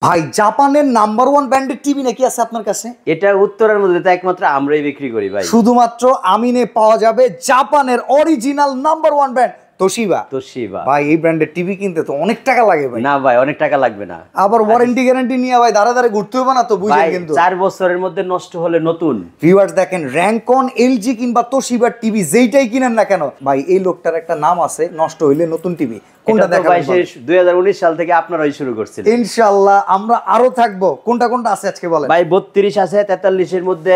ভাই জাপানের নাম্বার 1 ব্র্যান্ডের টিভি নাকি আছে আপনার কাছে? এটা উত্তরের মধ্যে তো একমাত্র আমরাই বিক্রি করি ভাই। শুধুমাত্র আমিনে পাওয়া যাবে জাপানের অরিজিনাল নাম্বার 1 ব্র্যান্ড তোশিবা। ভাই এই ব্র্যান্ডের টিভি কিনতে তো অনেক টাকা লাগে ভাই। না ভাই অনেক টাকা লাগবে না, আবার ওয়ারেন্টি গ্যারান্টি নিয়ে ভাই ধারে ধারে ঘুরতে হবে না তো, বুঝেন কিন্তু 4 বছরের মধ্যে নষ্ট হলে নতুন। ভিউয়ার্স দেখেন র‍্যাঙ্কন, এলজি কিংবা তোশিবার টিভি যেইটাই কিনেন না কেন ভাই এই লোকটার একটা নাম আছে, নষ্ট হইলে নতুন টিভি। কোনটা দেখাবেন? 2019 সাল থেকে আপনারাই শুরু করছিলেন। ইনশাআল্লাহ আমরা আরো থাকবো। কোনটা কোনটা আছে আজকে বলেন ভাই? 32 আছে, 43 এর মধ্যে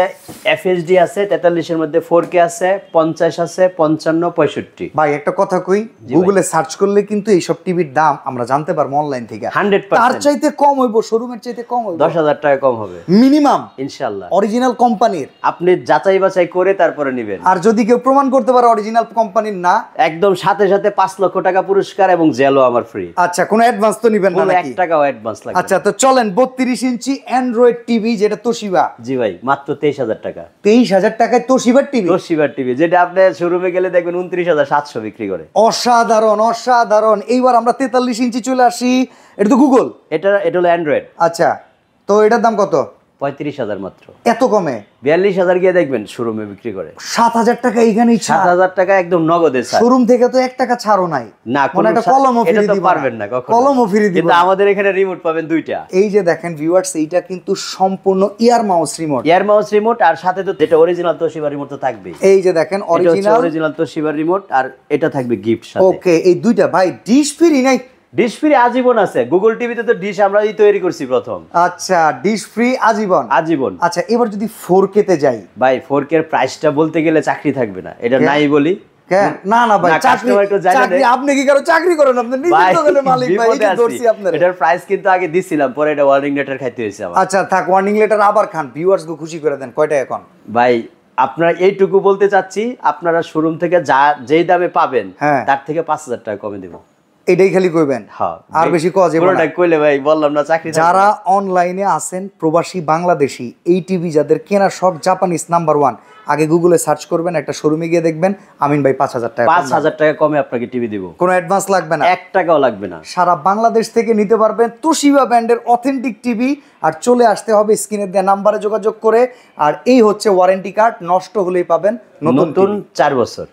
এফএইচডি আছে, 43 এর মধ্যে 4K আছে, 50 আছে, 55, 65। ভাই একটা কথা কই, গুগলে সার্চ করলে কিন্তু এইসব টিভির দাম আমরা জানতে পারবো অনলাইন থেকে। 100% তার চাইতে কম হইব, শোরুমের চাইতে কম হইব, 10,000 টাকা কম হবে মিনিমাম ইনশাআল্লাহ। অরিজিনাল কোম্পানির আপনি যাচাই বাছাই করে তারপরে নেবেন। আর যদি কেউ প্রমাণ করতে পারে অরিজিনাল কোম্পানির না, একদম সাথে সাথে 5 লক্ষ টাকা পুরস্কার এবং জেলও আমার ফ্রি। আচ্ছা কোনো অ্যাডভান্স তো নেবেন না নাকি? 1 টাকাও অ্যাডভান্স লাগবে। আচ্ছা তো চলেন 32 ইঞ্চি অ্যান্ড্রয়েড টিভি যেটা তোশিবা। জি ভাই মাত্র 23,000 টাকা। 23,000 টাকায় তোশিবার টিভি? তোশিবার টিভি যেটা আপনি শোরুমে গেলে দেখবেন 29,700 বিক্রি করে। অসাধারণ অসাধারণ। এইবার আমরা 43 ইঞ্চি চলে আসি। এটা তো গুগল, এটা হলো অ্যান্ড্রয়েড। আচ্ছা তো এটার দাম কত? 35,000 মাত্র। এত কমে? 42,000 গিয়ে দেখবেন শোরুমে বিক্রি করে। 7,000 টাকা এইখানেই ছাড়। 7,000 টাকা একদম নগদে ছাড়। শোরুম থেকে তো 1 টাকা ছাড়ও নাই। না মানে একটা কলমও ফ্রি দিবেন পারবেন না কখনো। কলমও ফ্রি দিবেন। কিন্তু আমাদের এখানে রিমোট পাবেন 2টা। এই যে দেখেন ভিউয়ার্স, এইটা কিন্তু সম্পূর্ণ ইয়ার মাউস রিমোট। ইয়ার মাউস রিমোট, আর সাথে তো যেটা অরিজিনাল তোশিবা রিমোট তো থাকবেই। এই যে দেখেন অরিজিনাল তোশিবা রিমোট, আর এটা থাকবে গিফট সাথে। ওকে এই দুইটা ভাই ডিশ ফ্রি নাই? ডিশ ফ্রি আজীবন আছে। গুগল টিভিতে তো ডিশ আমরাই তৈরি করছি প্রথম। আচ্ছা ডিশ ফ্রি আজীবন? আজীবন। আচ্ছা এবার যদি 4K তে যাই ভাই 4K এর প্রাইসটা বলতে গেলে চাকরি থাকবে না, এটা নাই বলি। না না ভাই চাকরি আপনি কি কারো চাকরি করেন? আপনি নিজের দোকানের মালিক ভাই, এই দর্শি আপনার। এটার প্রাইস কিন্তু আগে দিছিলাম, পরে এটা ওয়ার্নিং লেটার খাইতে হইছে আমার। আচ্ছা থাক ওয়ার্নিং লেটার আবার খান, ভিউয়ার্স কে খুশি করে দেন। কয়টা এখন? ভাই আপনারা এইটুকু বলতে চাচ্ছি, আপনারা শোরুম থেকে যেই দামে পাবেন তার থেকে 5,000 টাকা কমে দেব। এটাই খালি কইবেন? হ্যাঁ আর বেশি কওয়া যাবে না। কইলে ভাই বললাম না চাকরি। যারা অনলাইনে আছেন প্রবাসী বাংলাদেশি, এই টিভি যাদের কেনার শখ জাপানিজ নাম্বার 1, আগে গুগলে সার্চ করবেন, একটা শোরুমে গিয়ে দেখবেন আমিন ভাই 5,000 টাকা 5,000 টাকা কমে আপনাকে টিভি দিব। কোনো অ্যাডভান্স লাগবে না, 1 টাকাও লাগবে না। সারা বাংলাদেশ থেকে নিতে পারবেন তোশিবা ব্র্যান্ডের অথেন্টিক টিভি। আর চলে আসতে হবে স্ক্রিনে দেওয়া নাম্বারে যোগাযোগ করে। আর এই হচ্ছে ওয়ারেন্টি কার্ড, নষ্ট হলেই পাবেন নতুন 4 বছর।